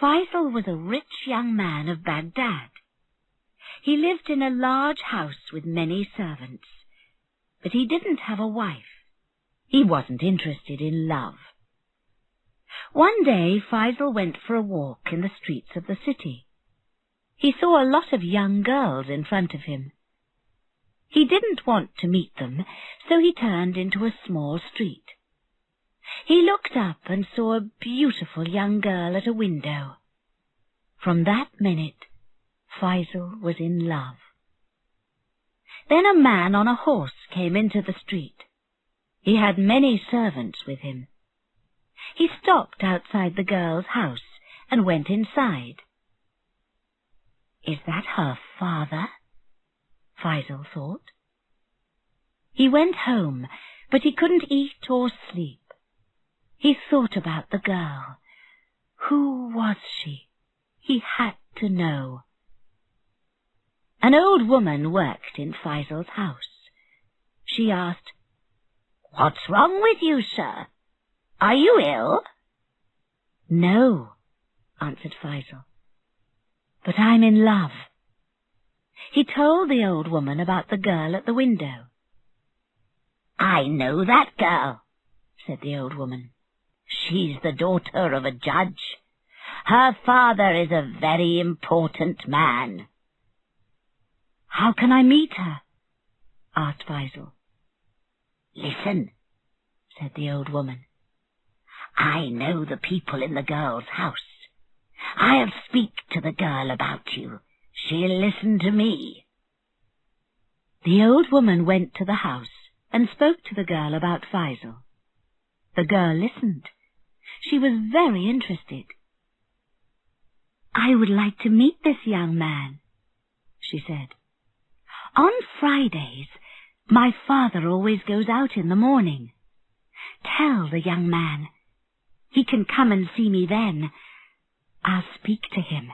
Faisal was a rich young man of Baghdad. He lived in a large house with many servants, but he didn't have a wife. He wasn't interested in love. One day Faisal went for a walk in the streets of the city. He saw a lot of young girls in front of him. He didn't want to meet them, so he turned into a small street. He looked up and saw a beautiful young girl at a window. From that minute, Faisal was in love. Then a man on a horse came into the street. He had many servants with him. He stopped outside the girl's house and went inside. "Is that her father?" Faisal thought. He went home, but he couldn't eat or sleep. He thought about the girl. Who was she? He had to know. An old woman worked in Faisal's house. She asked, "What's wrong with you, sir? Are you ill?" "No," answered Faisal, "but I'm in love." He told the old woman about the girl at the window. "I know that girl," said the old woman. "She's the daughter of a judge. Her father is a very important man." "How can I meet her?" asked Faisal. "Listen," said the old woman. "I know the people in the girl's house. I'll speak to the girl about you. She'll listen to me." The old woman went to the house and spoke to the girl about Faisal. The girl listened. She was very interested. "I would like to meet this young man," she said. "On Fridays, my father always goes out in the morning. Tell the young man. He can come and see me then. I'll speak to him."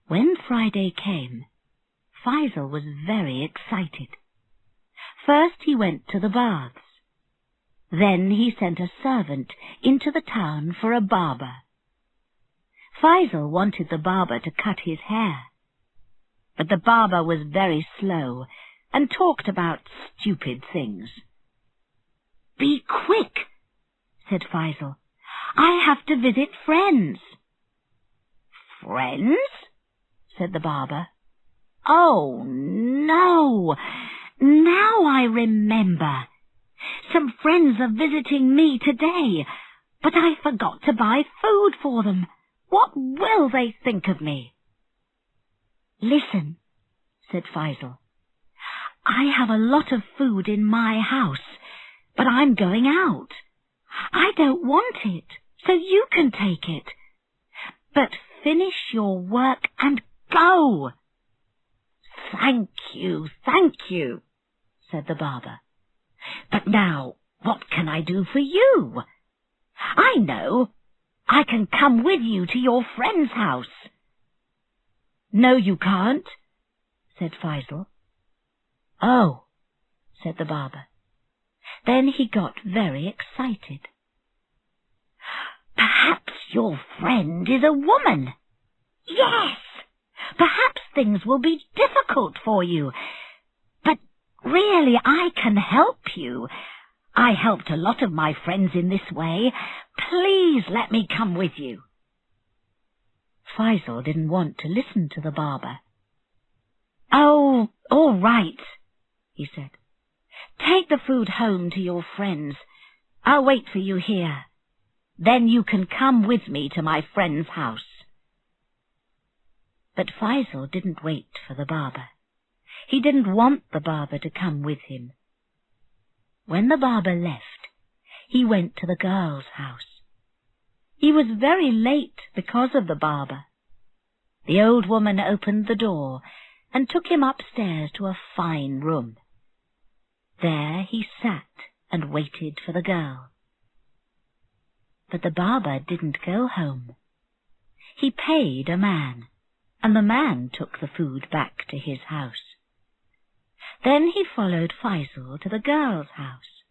When Friday came, Faisal was very excited. First he went to the baths. Then he sent a servant into the town for a barber. Faisal wanted the barber to cut his hair, but the barber was very slow and talked about stupid things. "Be quick," said Faisal. "I have to visit friends." "Friends?" said the barber. "Oh, no! Now I remember. Some friends are visiting me today, but I forgot to buy food for them. What will they think of me?" "Listen," said Faisal. "I have a lot of food in my house, but I'm going out. I don't want it, so you can take it. But finish your work and go." Thank you, said the barber. "But now, what can I do for you? I know. I can come with you to your friend's house." "No, you can't," said Faisal. "Oh," said the barber. Then he got very excited. "Perhaps your friend is a woman. Yes, perhaps things will be difficult for you. But really, I can help you. I helped a lot of my friends in this way. Please let me come with you." Faisal didn't want to listen to the barber. "Oh, all right," he said. "Take the food home to your friends. I'll wait for you here. Then you can come with me to my friend's house." But Faisal didn't wait for the barber. He didn't want the barber to come with him. When the barber left, he went to the girl's house. He was very late because of the barber. The old woman opened the door and took him upstairs to a fine room. There he sat and waited for the girl. But the barber didn't go home. He paid a man, and the man took the food back to his house. Then he followed Faisal to the girl's house.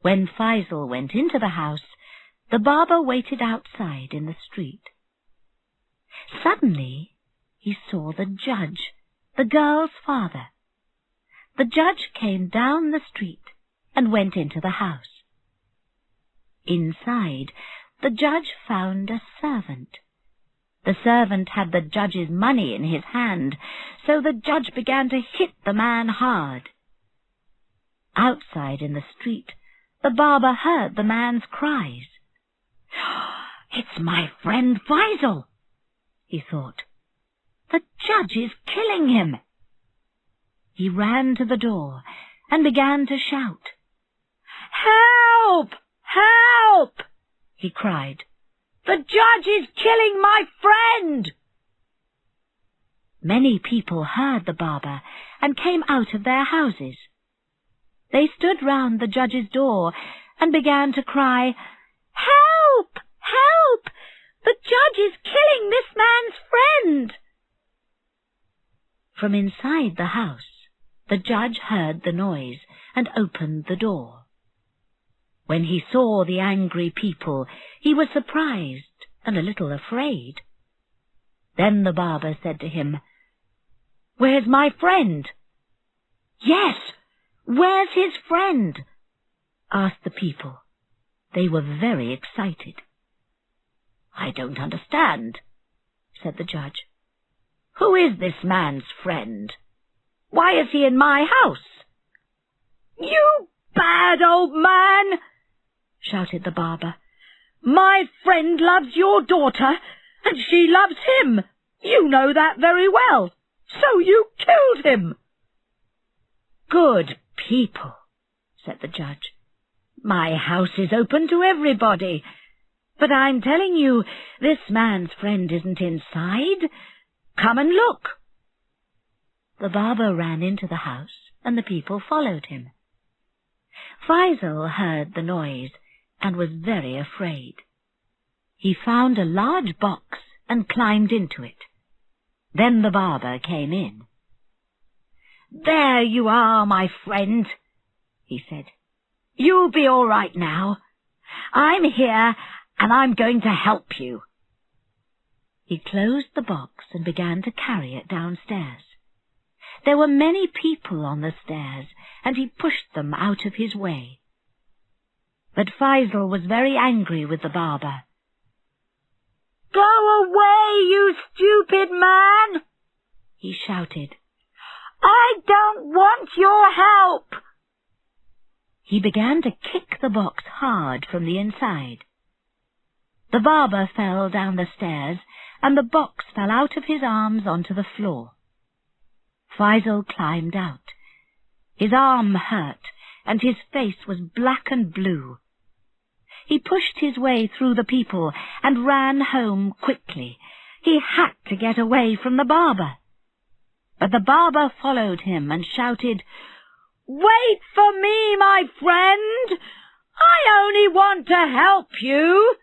When Faisal went into the house, The barber waited outside in the street. Suddenly he saw the judge, the girl's father. The judge came down the street and went into the house. Inside, the judge found a servant. The servant had the judge's money in his hand, so the judge began to hit the man hard. Outside in the street, the barber heard the man's cries. "It's my friend Faisal," he thought. "The judge is killing him." He ran to the door and began to shout. "Help! Help!" he cried. "The judge is killing my friend!" Many people heard the barber and came out of their houses. They stood round the judge's door and began to cry, "Help! Help! The judge is killing this man's friend!" From inside the house, the judge heard the noise and opened the door. When he saw the angry people, he was surprised and a little afraid. Then the barber said to him, "Where's my friend?" "Yes, where's his friend?" asked the people. They were very excited. "I don't understand," said the judge. "Who is this man's friend? Why is he in my house?" "You bad old man!" shouted the barber. "My friend loves your daughter, and she loves him. You know that very well. So you killed him." "Good people," said the judge. "My house is open to everybody. But I'm telling you, this man's friend isn't inside. Come and look." The barber ran into the house, and the people followed him. Faisal heard the noise and was very afraid. He found a large box and climbed into it. Then the barber came in. "There you are, my friend," he said. "You'll be all right now. I'm here, and I'm going to help you." He closed the box and began to carry it downstairs. There were many people on the stairs, and he pushed them out of his way. But Faisal was very angry with the barber. "Go away, you stupid man!" he shouted. "I don't want your help!" He began to kick the box hard from the inside. The barber fell down the stairs, and the box fell out of his arms onto the floor. Faisal climbed out. His arm hurt, and his face was black and blue. He pushed his way through the people and ran home quickly. He had to get away from the barber. But the barber followed him and shouted, "Wait for me, my friend! I only want to help you.